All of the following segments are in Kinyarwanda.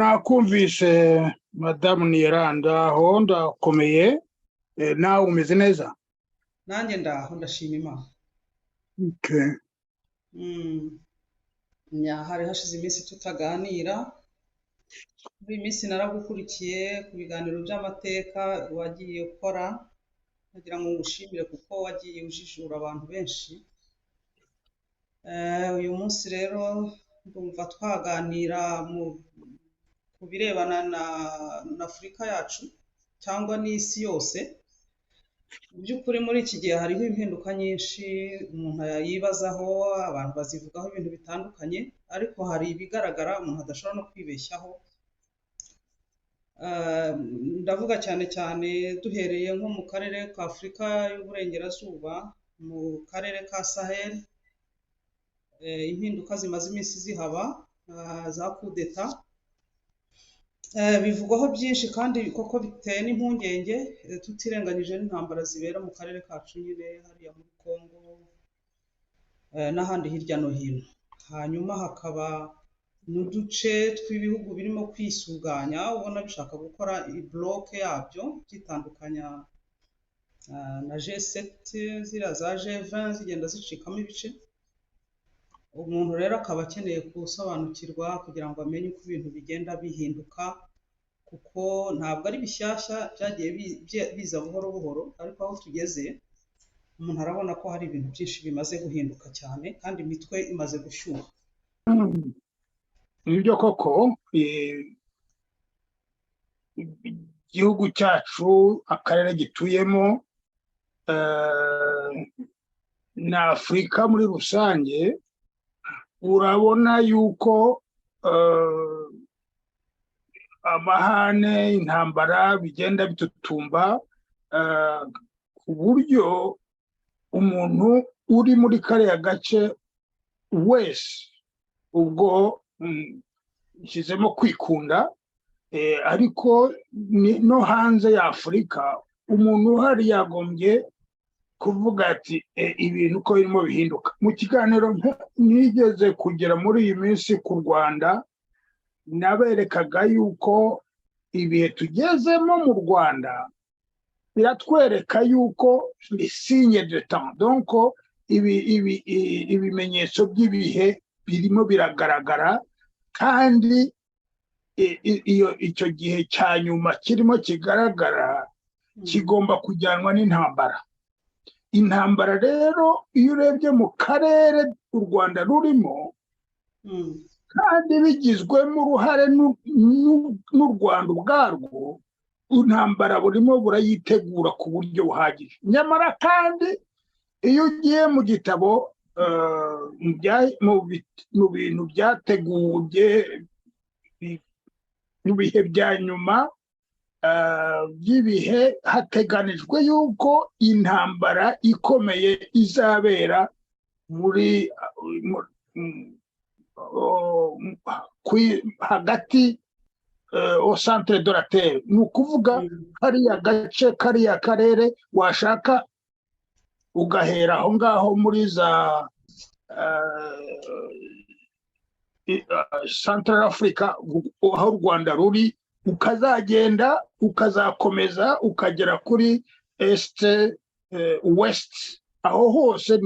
nakumvise madamu Niranda aho ndakomeye nawe umeze neza? nanjye ndaho ndashima Imana. Okay. Hari hashize iminsi tutaganira. Muri iyi minsi naragukurikiye ku biganiro by'amateka wagiye ukora, nagira ngo ngushimire kuko wagiye ujijura abantu benshi. Uyu munsi rero ndumva twaganira ku birebana na Afurika yacu cyangwa n'isi yose. Mu by'ukuri muri iki gihe hariho impinduka nyinshi umuntu yibazaho, abantu bazivugaho ibintu bitandukanye, ariko hari ibigaragara umuntu adashobora no kwibeshyaho. Ndavuga cyane cyane duhereye nko mu karere ka Afurika y'Uburengerazuba, mu karere ka Sahel, impinduka zimaze iminsi zihaba, za kudeta. Bivugwaho byinshi kandi koko biteye n'impungenge, tutirenganyije n'intambara zibera mu karere kacu nyine hariya muri Congo n'ahandi hirya no hino. Hanyuma hakaba n'uduce tw'ibihugu birimo kwisuganya, ubona bishaka gukora ibloke yabyo byitandukanya na G7, ziriya za G20 zigenda zicikamo ibice. Umuntu rero akaba akeneye gusobanukirwa kugira ngo amenye uko ibintu bigenda bihinduka, kuko ntabwo ari bishyashya, byagiye biza buhoro buhoro, ariko aho tugeze umuntu arabona ko hari ibintu byinshi bimaze guhinduka cyane kandi imitwe imaze gushyuha. Nibyo koko, igihugu cyacu, akarere gituyemo na Afurika muri rusange, urabona yuko amahane, intambara bigenda bitutumba, ku buryo umuntu uri muri kariya gace wese, ubwo nshyizemo kwikunda, ariko no hanze ya Afurika umuntu uhari yagombye kuvuga ati ibintu uko birimo bihinduka. Mu kiganiro nigeze kugera muri iyi minsi ku Rwanda, naberekaga yuko ibihe tugezemo mu Rwanda biratwereka yuko signe de temps, donc ibimenyetso by'ibihe birimo biragaragara, kandi icyo gihe cya nyuma kirimo kigaragara kigomba kujyanwa n'intambara. Intambara rero iyo urebye mu karere u Rwanda rurimo, kandi bigizwemo uruhare n'u Rwanda ubwarwo, intambara burimo burayitegura ku buryo buhagije. Nyamara kandi iyo ugiye mu gitabo, mu bintu byateguwe mu bihe bya nyuma by'ibihe, hateganijwe yuko intambara ikomeye izabera hagati au centre de la terre, ni ukuvuga kariya gace, kariya karere, washaka ugahera aho ngaho muri za Central Africa, aho u Rwanda ruri, ukazagenda ukazakomeza ukagera kuri Est, West, aho hose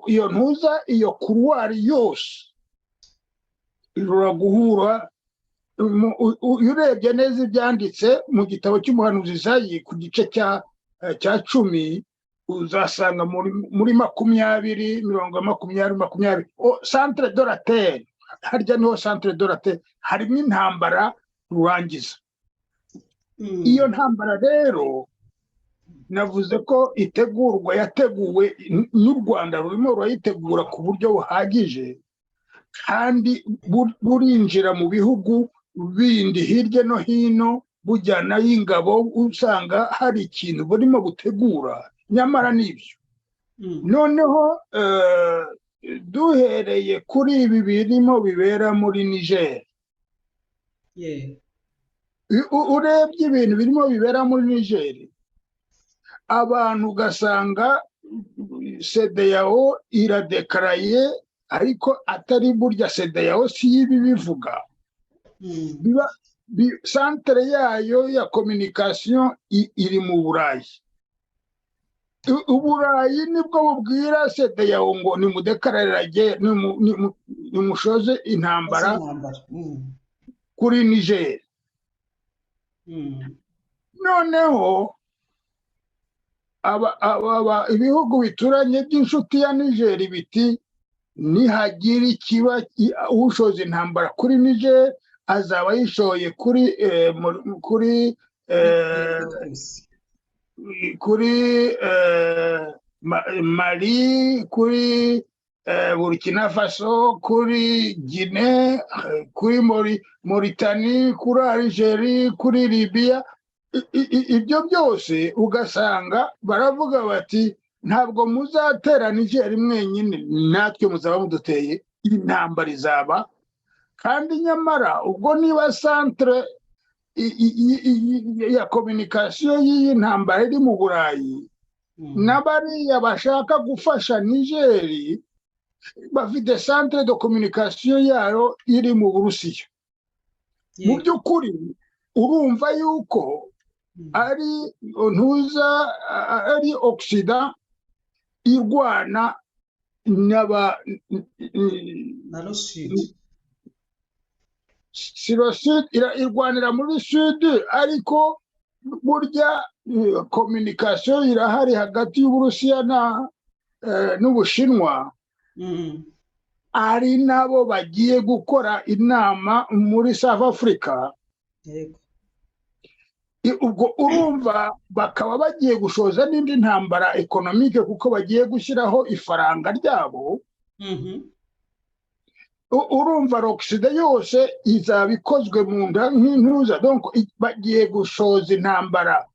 iyo ntuza, iyo kuruwari yose ishobora guhura. Urebye neza ibyanditse mu gitabo cy'umuhanuzi Izayi ku gice cya 10, uzasanga muri 20, centre de la terre, harya niho centre de la terre, harimo intambara rurangiza. Iyo ntambara rero navuze ko yateguwe n'u Rwanda, rurimo rurayitegura ku buryo buhagije, kandi burinjira mu bihugu bindi hirya no hino bujyana y'ingabo, usanga hari ikintu burimo butegura. Nyamara n'ibyo noneho duhereye kuri ibi birimo bibera muri Niger, urebye ibintu birimo bibera muri Niger, abantu ugasanga CEDEAO iradekaraye ariko atari burya CEDEAO si ibi bivuga biba centre yayo ya communication iri mu Burayi. Uburayi nibwo bubwira CEDEAO ngo nimudekararage nimushoze intambara kuri Niger. Noneho ibihugu bituranye by'inshuti ya Niger biti nihagira ikiba ushoze intambara kuri Niger azaba yishoye kuri Mali, kuri Burkina Faso, kuri Gihe, kuri Mauritanie, kuri Algeria, kuri Libya. Ibyo byose ugasanga baravuga bati ntabwo muzatera Niger mwenyine, natwe muzaba muduteye, intambara izaba. Kandi nyamara ubwo niba centre ya communication y'iyi ntambara iri mu Burayi, n'abariya bashaka gufasha Niger bafite centre de communication yayo iri mu Burusiya. Mu by'ukuri urumva yuko ari Occident irwana na Sud irwanira muri Sud, ariko burya communication irahari hagati y'Uburusiya n'Ubushinwa. Ari nabo bagiye gukora inama muri South Africa. Ubwo urumva bakaba bagiye gushoza n'indi ntambara economique kuko bagiye gushyiraho ifaranga ryabo. Urumva Occident yose izaba ikozwe mu nda nk'intuza. Donc bagiye gushoza intambara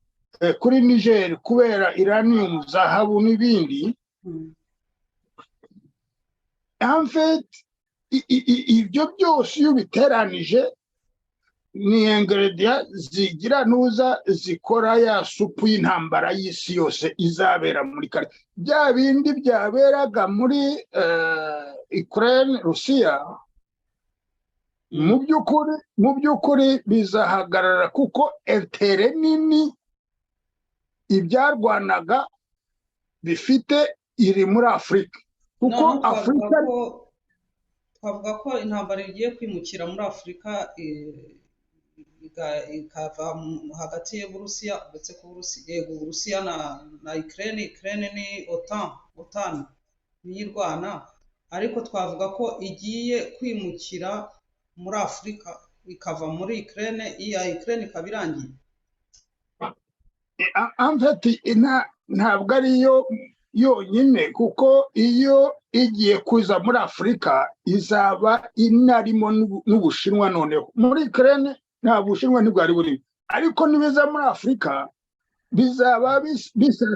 kuri Niger kubera uranium, zahabu n'ibindi. En fait ibyo byose iyo biteranije ni ingredient zigira nuza zikora ya supu y'intambara y'isi yose izabera muri kare. Bya bindi byaberaga muri Ukraine, Rusiya, mu by'ukuri bizahagarara kuko intere nini ibyarwanaga bifite iri muri Afurika. Kuko Afurika twavuga ko intambara igiye kwimukira muri Afurika ikava hagati y'Uburusiya, uretse ko Uburusiya na Ukraine ni OTAN niyirwana, ariko twavuga ko igiye kwimukira muri Afurika ikava muri Ukraine, iya Ukraine ikaba irangiye. Ntabwo ariyo yonyine, kuko iyo igiye kuza muri Afurika izaba inarimo n'Ubushinwa. Noneho muri Ukraine nta Bushinwa ntibwari burimo, ariko nibiza muri Afurika bizaba bisa